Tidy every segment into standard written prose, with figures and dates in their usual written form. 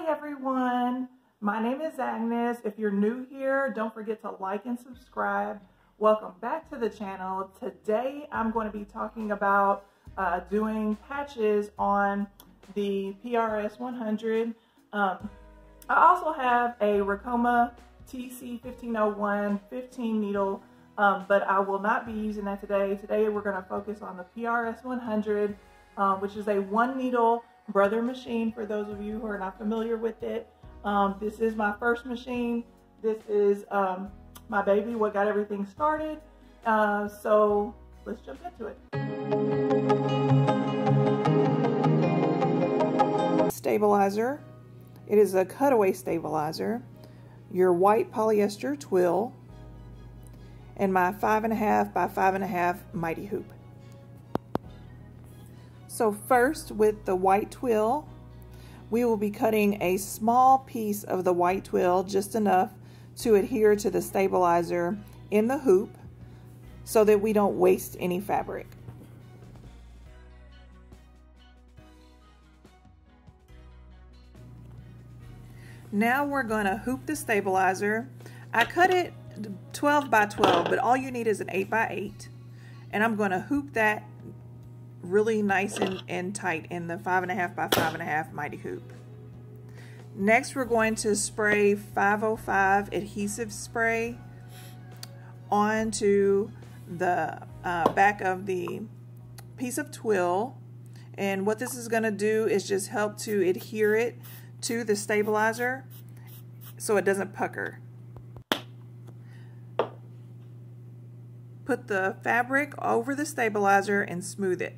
Hi everyone, my name is Agnes. If you're new here, don't forget to like and subscribe. Welcome back to the channel. Today I'm going to be talking about doing patches on the PRS100. I also have a Ricoma TC1501 15 needle, but I will not be using that today. Today we're going to focus on the PRS100, which is a one needle brother machine for those of you who are not familiar with it. This is my first machine. This is my baby, what got everything started. So let's jump into it. Stabilizer. It is a cutaway stabilizer. Your white polyester twill and my 5.5 by 5.5 mighty hoop. So first, with the white twill, we will be cutting a small piece of the white twill, just enough to adhere to the stabilizer in the hoop so that we don't waste any fabric. Now we're going to hoop the stabilizer. I cut it 12 by 12, but all you need is an 8 by 8. And I'm going to hoop that really nice and tight in the 5.5 by 5.5 mighty hoop. Next, we're going to spray 505 adhesive spray onto the back of the piece of twill. And what this is going to do is just help to adhere it to the stabilizer so it doesn't pucker. Put the fabric over the stabilizer and smooth it.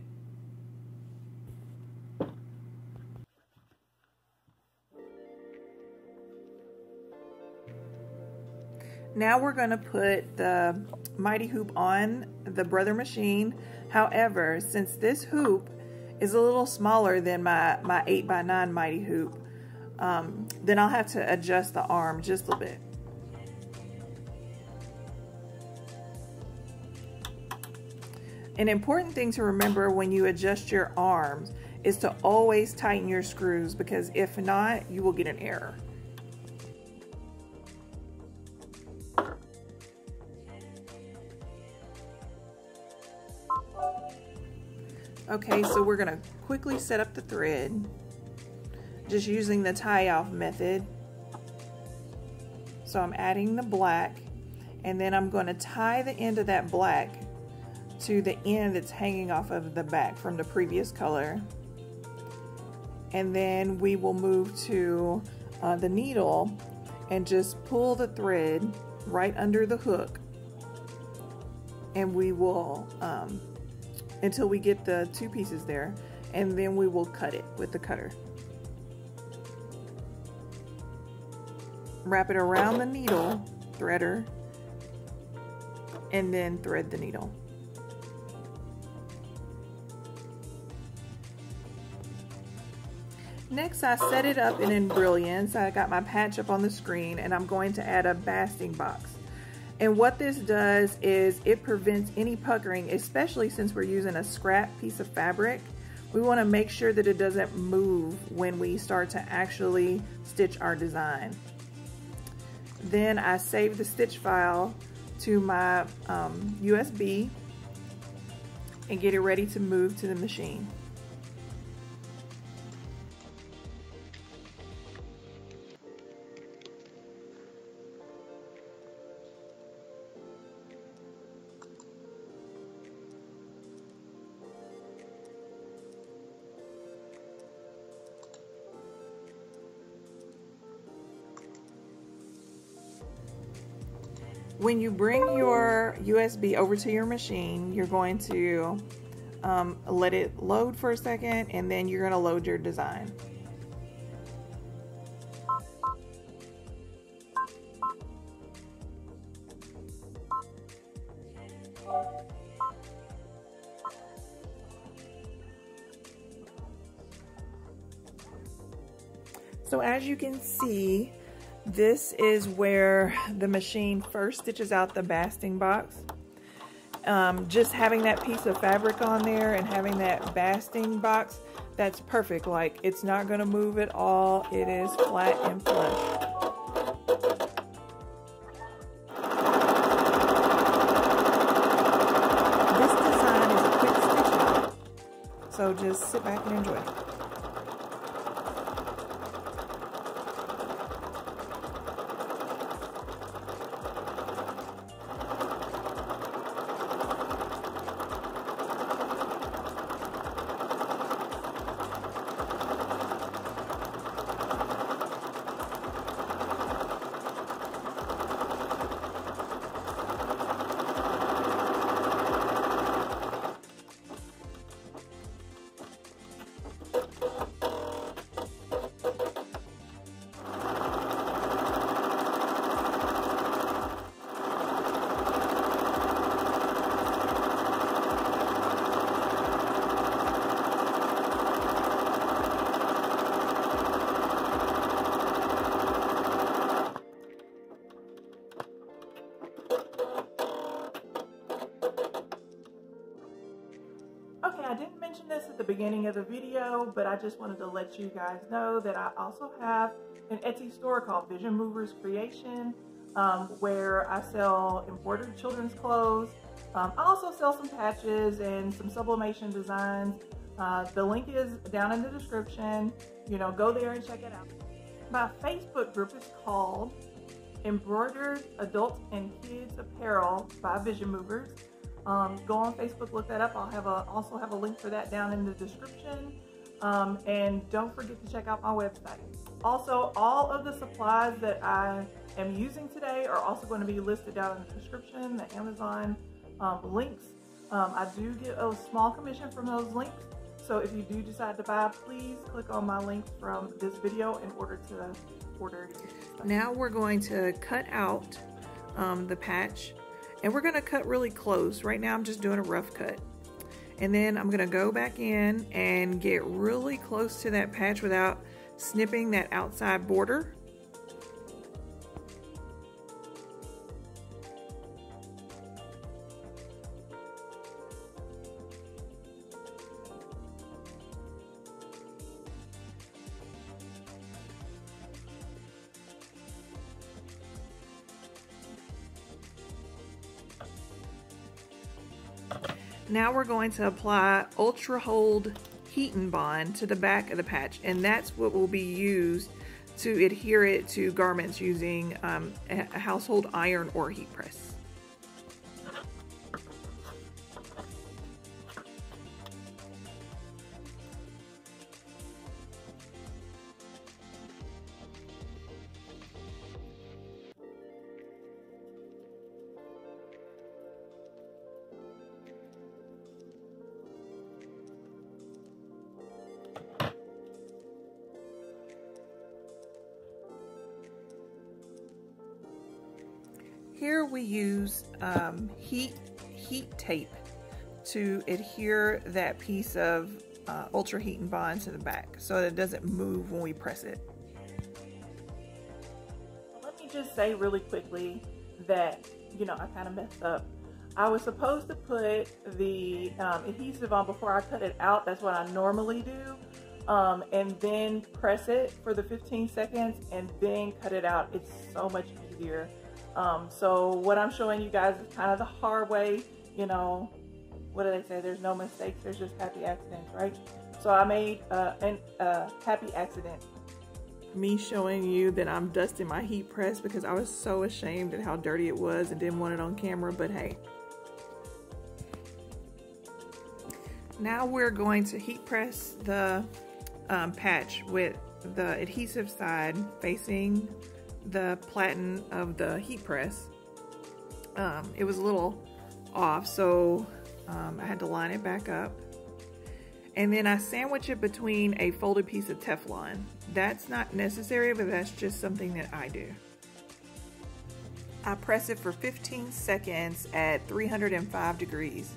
Now we're going to put the mighty hoop on the brother machine. However, since this hoop is a little smaller than my 8 by 9 mighty hoop, then I'll have to adjust the arm just a little bit. An important thing to remember when you adjust your arms is to always tighten your screws, because if not, you will get an error. Okay, so we're going to quickly set up the thread, just using the tie-off method. So I'm adding the black, and then I'm going to tie the end of that black to the end that's hanging off of the back from the previous color. And then we will move to the needle and just pull the thread right under the hook, and we will until we get the two pieces there, and then we will cut it with the cutter. Wrap it around the needle threader and then thread the needle. Next, I set it up in Brilliance. I got my patch up on the screen, and I'm going to add a basting box. And what this does is it prevents any puckering, especially since we're using a scrap piece of fabric. We want to make sure that it doesn't move when we start to actually stitch our design. Then I save the stitch file to my USB and get it ready to move to the machine. When you bring your USB over to your machine, you're going to let it load for a second, and then you're going to load your design. So as you can see, this is where the machine first stitches out the basting box. Just having that piece of fabric on there and having that basting box, that's perfect. Like, it's not gonna move at all. It is flat and flush. This design is a quick stitch, so just sit back and enjoy. Okay, I didn't mention this at the beginning of the video, but I just wanted to let you guys know that I also have an Etsy store called Vizion Moverz Creation, where I sell embroidered children's clothes. I also sell some patches and some sublimation designs. The link is down in the description. You know, go there and check it out. My Facebook group is called Embroidered Adult and Kids Apparel by Vizion Moverz. Go on Facebook, look that up. I'll also have a link for that down in the description. And don't forget to check out my website. Also, all of the supplies that I am using today are also going to be listed down in the description, the Amazon links. I do get a small commission from those links. So if you do decide to buy, please click on my link from this video in order to order it. Now we're going to cut out the patch. And we're gonna cut really close. Right now I'm just doing a rough cut. And then I'm gonna go back in and get really close to that patch without snipping that outside border. Now we're going to apply Ultra Hold Heat and Bond to the back of the patch, and that's what will be used to adhere it to garments using a household iron or heat press. Here we use heat tape to adhere that piece of Ultra Heat and Bond to the back so that it doesn't move when we press it. Let me just say really quickly that, you know, I kind of messed up. I was supposed to put the adhesive on before I cut it out. That's what I normally do. And then press it for the 15 seconds and then cut it out. It's so much easier. So what I'm showing you guys is kind of the hard way. You know, what do they say? There's no mistakes, there's just happy accidents, right? So I made a happy accident. Me showing you that I'm dusting my heat press because I was so ashamed at how dirty it was and didn't want it on camera, but hey. Now we're going to heat press the patch with the adhesive side facing the platen of the heat press. It was a little off, so I had to line it back up. And then I sandwich it between a folded piece of Teflon. That's not necessary, but that's just something that I do. I press it for 15 seconds at 305 degrees.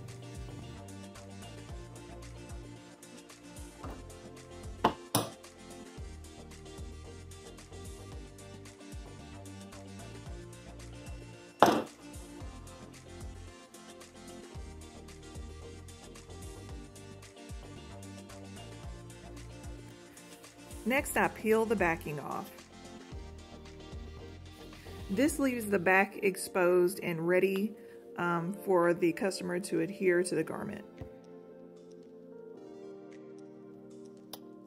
Next, I peel the backing off. This leaves the back exposed and ready for the customer to adhere to the garment.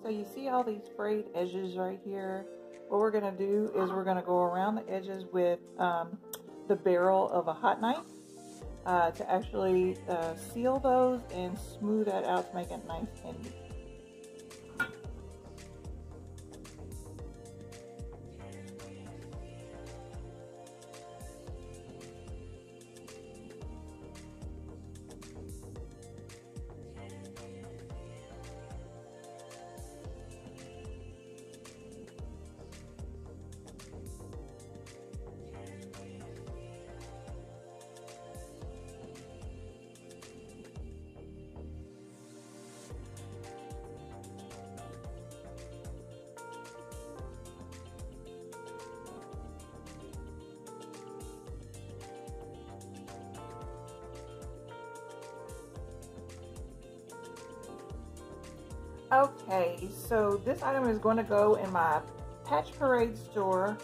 So you see all these frayed edges right here? What we're gonna do is we're gonna go around the edges with the barrel of a hot knife to actually seal those and smooth that out to make it nice and neat. Okay, so this item is going to go in my Patch Parade store.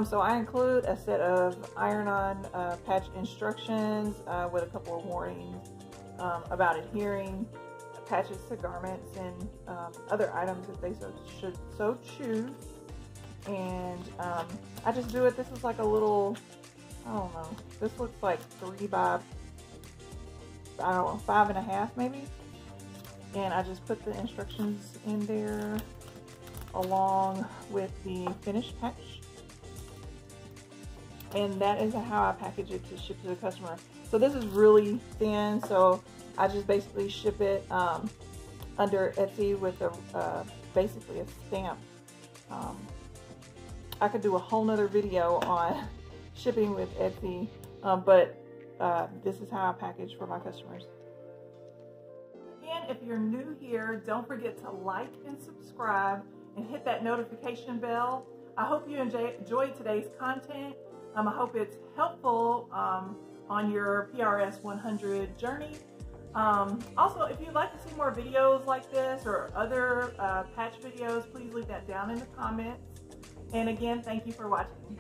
So I include a set of iron-on patch instructions with a couple of warnings about adhering patches to garments and other items if they should so choose. And I just do it. This is like a little, I don't know. This looks like 3 by, I don't know, 5.5 maybe. And I just put the instructions in there along with the finished patch. And that is how I package it to ship to the customer. So this is really thin, so I just basically ship it under Etsy with basically a stamp. I could do a whole nother video on shipping with Etsy, but this is how I package for my customers. If you're new here, don't forget to like and subscribe and hit that notification bell. I hope you enjoyed today's content. I hope it's helpful on your PRS100 journey. Also, if you'd like to see more videos like this or other patch videos, please leave that down in the comments. And again, thank you for watching.